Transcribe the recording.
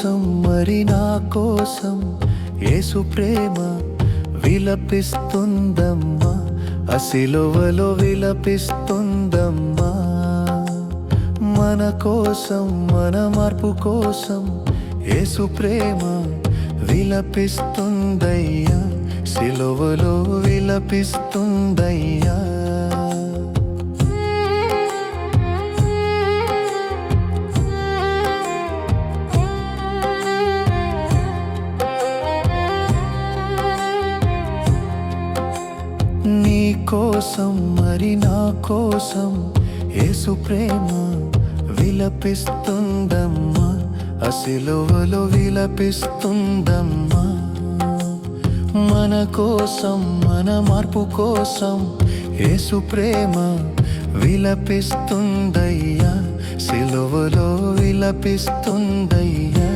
కోసం మరి నా కోసం యేసు ప్రేమ విలపిస్తుందమ్మా, ఆ సిలువలో విలపిస్తుందమ్మా. మన కోసం మన మార్పు కోసం యేసు ప్రేమ విలపిస్తుందయ్యా, సిలువలో విలపిస్తుందయ్యా. నీ కోసం మరి నా కోసం యేసు ప్రేమ విలపిస్తుందమ్మా, ఆ సిలువలో విలపిస్తుందమ్మా. మన కోసం మన మార్పు కోసం యేసు ప్రేమ విలపిస్తుందయ్యా, సిలువలో విలపిస్తుందయ్యా.